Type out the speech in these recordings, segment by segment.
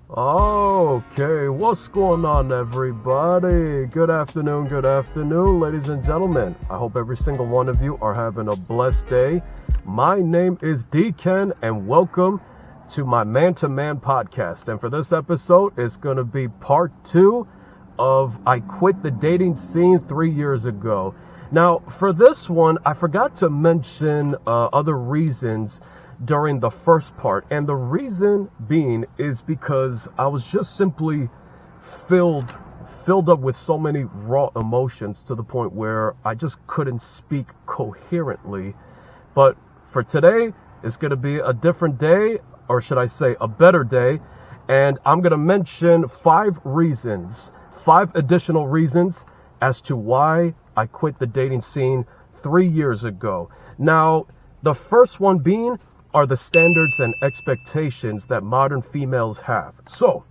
Okay, what's going on, everybody? Good afternoon, ladies and gentlemen. I hope every single one of you are having a blessed day. My name is DKEN, and welcome to my man-to-man podcast. And for this episode, it's going to be part 2 of I quit the dating scene 3 years ago. Now, for this one, I forgot to mention other reasons during the first part, and the reason being is because I was just simply filled up with so many raw emotions to the point where I just couldn't speak coherently. But for today, it's going to be a different day, or should I say a better day, and I'm going to mention 5 additional reasons as to why I quit the dating scene 3 years ago. Now, the first one being are the standards and expectations that modern females have. So,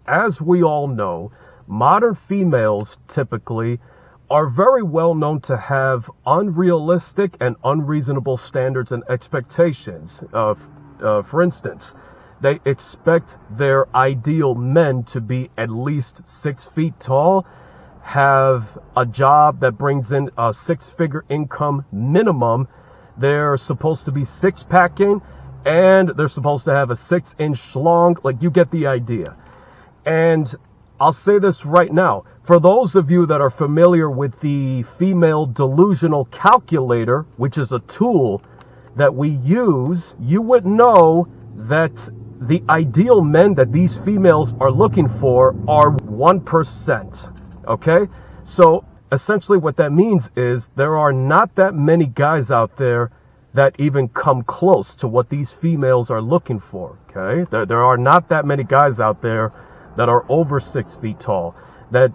as we all know, modern females typically are very well known to have unrealistic and unreasonable standards and expectations. For instance, they expect their ideal men to be at least 6 feet tall, have a job that brings in a 6-figure income minimum. They're supposed to be 6-packing, and they're supposed to have a 6-inch schlong. Like, you get the idea. And I'll say this right now. For those of you that are familiar with the female delusional calculator, which is a tool that we use, you would know that the ideal men that these females are looking for are 1%. Okay? So essentially what that means is there are not that many guys out there that even come close to what these females are looking for. Okay? There are not that many guys out there that are over 6 feet tall, that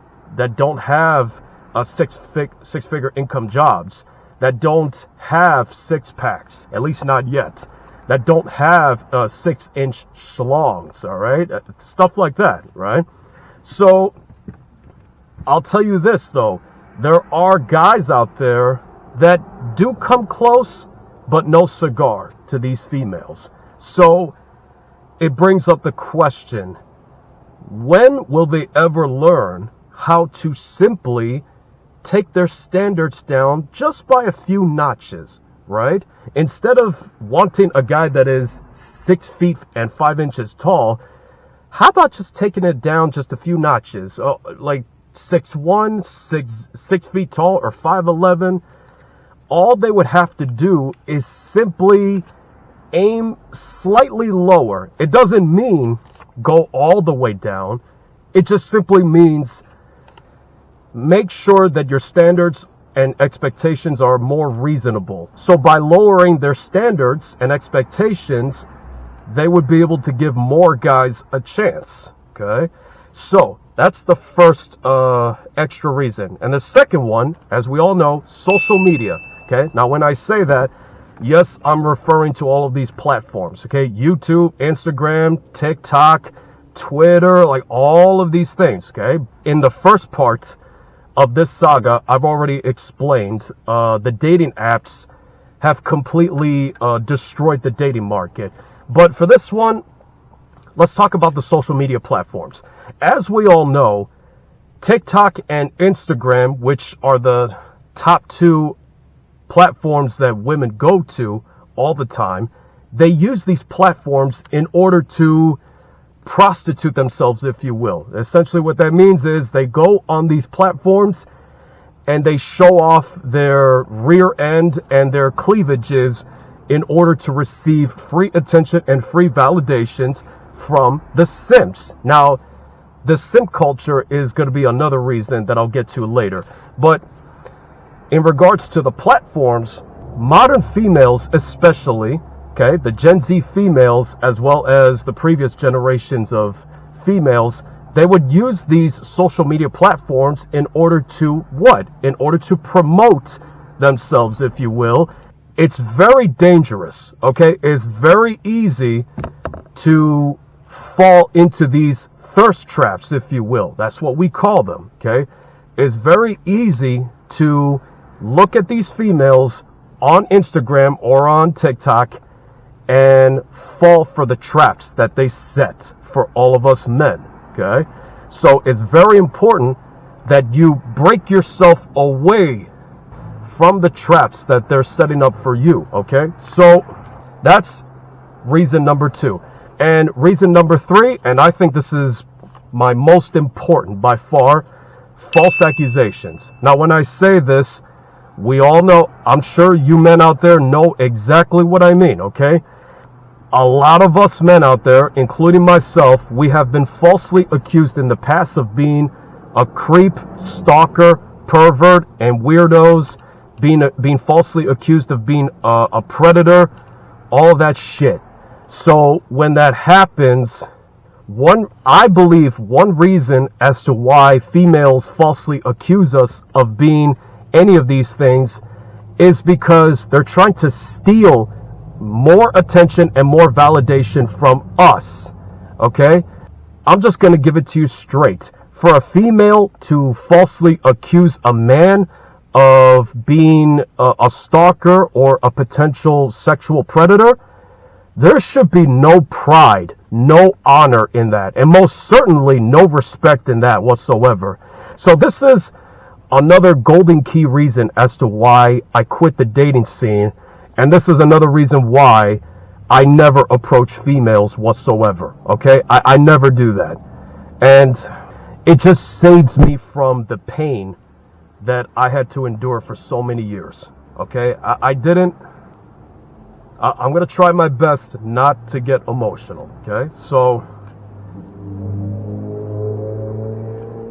don't have a six-figure income jobs, that don't have 6-packs, at least not yet, that don't have 6-inch schlongs, all right? Stuff like that, right? So I'll tell you this, though. There are guys out there that do come close, but no cigar to these females. So it brings up the question, when will they ever learn how to simply take their standards down just by a few notches, right? Instead of wanting a guy that is 6 feet and 5 inches tall, how about just taking it down just a few notches? Like 6'1", 6 feet tall, or 5'11". All they would have to do is simply aim slightly lower. It doesn't mean go all the way down. It just simply means make sure that your standards and expectations are more reasonable. So by lowering their standards and expectations, they would be able to give more guys a chance. Okay? So that's the first extra reason. And the second one, as we all know, social media. Okay? Now, when I say that, yes, I'm referring to all of these platforms. Okay? YouTube, Instagram, TikTok, Twitter, like all of these things. Okay? In the first part of this saga, I've already explained the dating apps have completely destroyed the dating market. But for this one, let's talk about the social media platforms. As we all know, TikTok and Instagram, which are the top 2 platforms that women go to all the time, they use these platforms in order to prostitute themselves, if you will. Essentially what that means is they go on these platforms and they show off their rear end and their cleavages in order to receive free attention and free validations from the simps. Now, the simp culture is going to be another reason that I'll get to later. But in regards to the platforms, modern females especially, okay, the Gen Z females as well as the previous generations of females, they would use these social media platforms in order to what? In order to promote themselves, if you will. It's very dangerous, okay? It's very easy to fall into these thirst traps, if you will. That's what we call them, okay? It's very easy to look at these females on Instagram or on TikTok and fall for the traps that they set for all of us men, okay? So it's very important that you break yourself away from the traps that they're setting up for you, okay? So that's reason number 2. And reason number 3, and I think this is my most important by far, false accusations. Now, when I say this, we all know, I'm sure you men out there know exactly what I mean, okay? A lot of us men out there, including myself, we have been falsely accused in the past of being a creep, stalker, pervert, and weirdos, being falsely accused of being a predator, all that shit. So when that happens, I believe one reason as to why females falsely accuse us of being any of these things is because they're trying to steal more attention and more validation from us, okay? I'm just going to give it to you straight. For a female to falsely accuse a man of being a stalker or a potential sexual predator, there should be no pride, no honor in that, and most certainly no respect in that whatsoever. So this is another golden key reason as to why I quit the dating scene. And this is another reason why I never approach females whatsoever, okay? I never do that. And it just saves me from the pain that I had to endure for so many years, okay? I'm going to try my best not to get emotional, okay? So,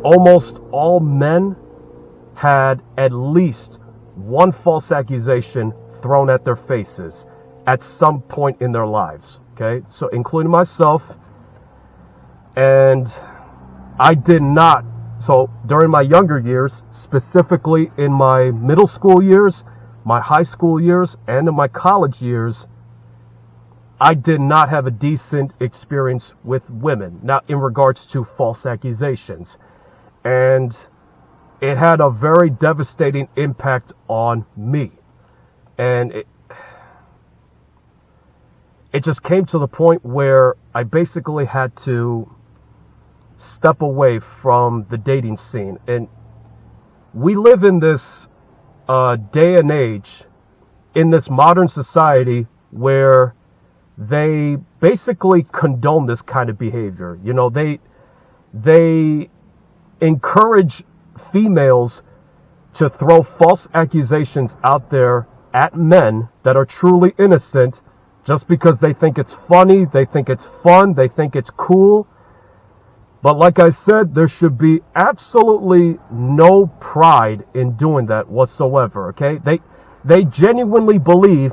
almost all men had at least one false accusation thrown at their faces at some point in their lives, okay? So including myself, and I did not, so during my younger years, specifically in my middle school years, my high school years, and in my college years, I did not have a decent experience with women, now in regards to false accusations. And it had a very devastating impact on me. And it just came to the point where I basically had to step away from the dating scene. And we live in this day and age, in this modern society, where they basically condone this kind of behavior. You know, they encourage females to throw false accusations out there at men that are truly innocent just because they think it's funny, they think it's fun, they think it's cool. But like I said, there should be absolutely no pride in doing that whatsoever, okay? They genuinely believe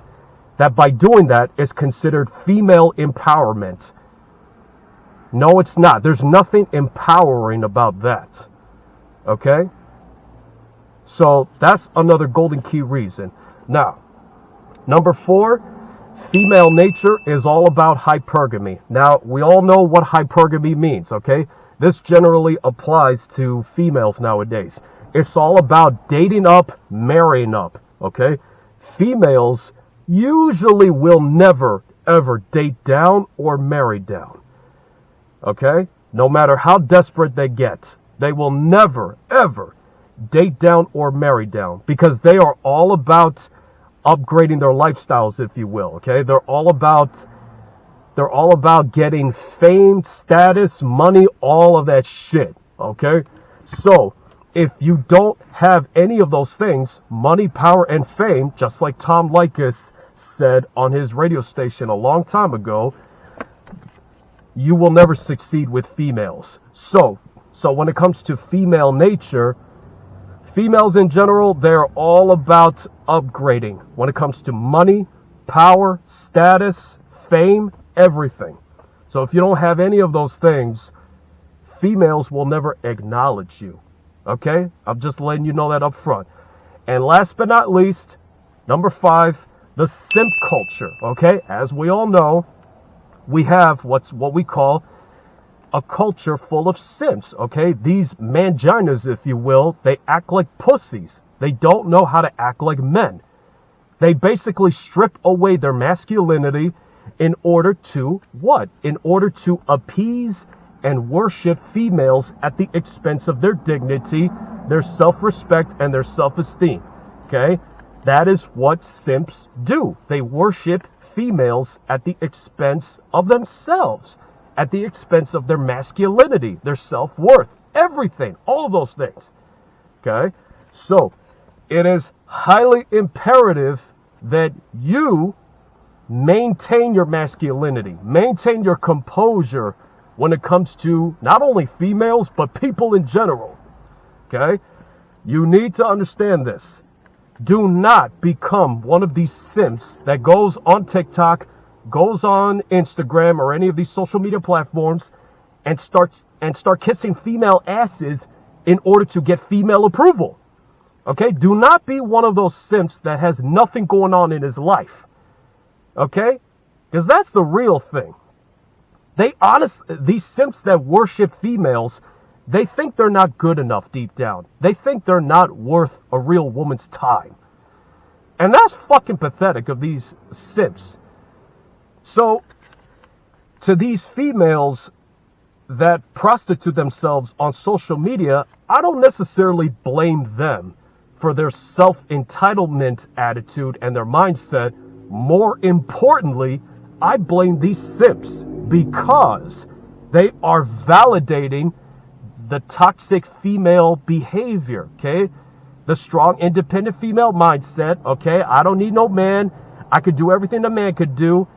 that by doing that is considered female empowerment. No, it's not. There's nothing empowering about that, okay? So that's another golden key reason. Now, number 4, female nature is all about hypergamy. Now, we all know what hypergamy means, okay? This generally applies to females nowadays. It's all about dating up, marrying up, okay? Females usually will never, ever date down or marry down, okay? No matter how desperate they get, they will never, ever date down or marry down because they are all about upgrading their lifestyles, if you will, okay? They're all about getting fame, status, money, all of that shit, okay? So, if you don't have any of those things, money, power, and fame, just like Tom Likas said on his radio station a long time ago, you will never succeed with females. So when it comes to female nature, females in general, they're all about upgrading when it comes to money, power, status, fame, everything. So if you don't have any of those things, females will never acknowledge you. Okay? I'm just letting you know that up front. And last but not least, number 5, the simp culture. Okay? As we all know, we have what we call a culture full of simps. Okay? These manginas, if you will, they act like pussies. They don't know how to act like men. They basically strip away their masculinity. in order to what? In order to appease and worship females at the expense of their dignity, their self-respect, and their self-esteem. Okay? That is what simps do. They worship females at the expense of themselves, at the expense of their masculinity, their self-worth, everything, all of those things. Okay? So, it is highly imperative that you maintain your masculinity, maintain your composure when it comes to not only females, but people in general. Okay? You need to understand this. Do not become one of these simps that goes on TikTok, goes on Instagram or any of these social media platforms and start kissing female asses in order to get female approval. Okay? Do not be one of those simps that has nothing going on in his life. Okay? Because that's the real thing. These simps that worship females, they think they're not good enough deep down. They think they're not worth a real woman's time. And that's fucking pathetic of these simps. So, to these females that prostitute themselves on social media, I don't necessarily blame them for their self-entitlement attitude and their mindset. More importantly, I blame these simps because they are validating the toxic female behavior, okay? The strong, independent female mindset, okay? I don't need no man. I could do everything a man could do.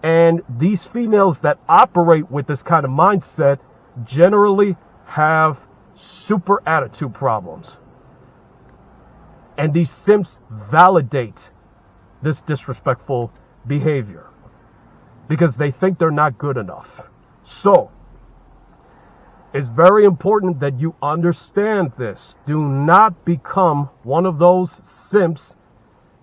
And these females that operate with this kind of mindset generally have super attitude problems. And these simps validate this disrespectful behavior because they think they're not good enough. So, it's very important that you understand this. Do not become one of those simps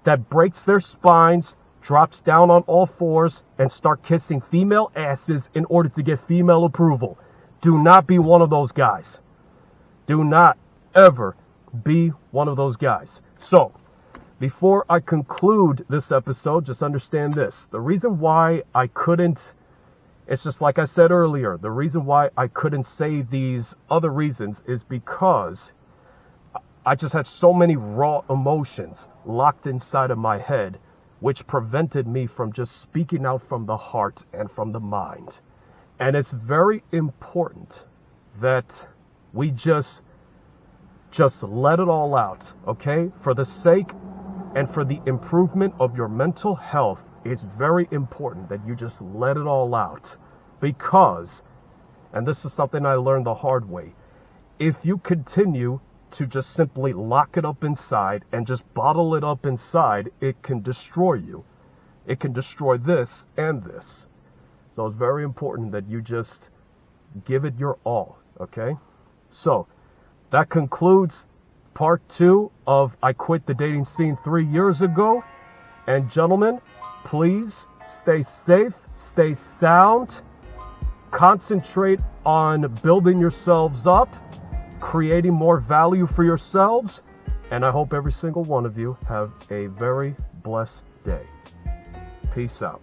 that breaks their spines, drops down on all fours, and start kissing female asses in order to get female approval. Do not be one of those guys. Do not ever be one of those guys. So, before I conclude this episode, just understand this. The reason why I couldn't, it's just like I said earlier, the reason why I couldn't say these other reasons is because I just had so many raw emotions locked inside of my head, which prevented me from just speaking out from the heart and from the mind. And it's very important that we just let it all out, okay? For the sake and for the improvement of your mental health, it's very important that you just let it all out. Because, and this is something I learned the hard way, if you continue to just simply lock it up inside and just bottle it up inside, it can destroy you. It can destroy this and this. So it's very important that you just give it your all, okay? So, that concludes part 2 of I Quit the Dating Scene 3 years ago. And gentlemen, please stay safe, stay sound, concentrate on building yourselves up, creating more value for yourselves, and I hope every single one of you have a very blessed day. Peace out.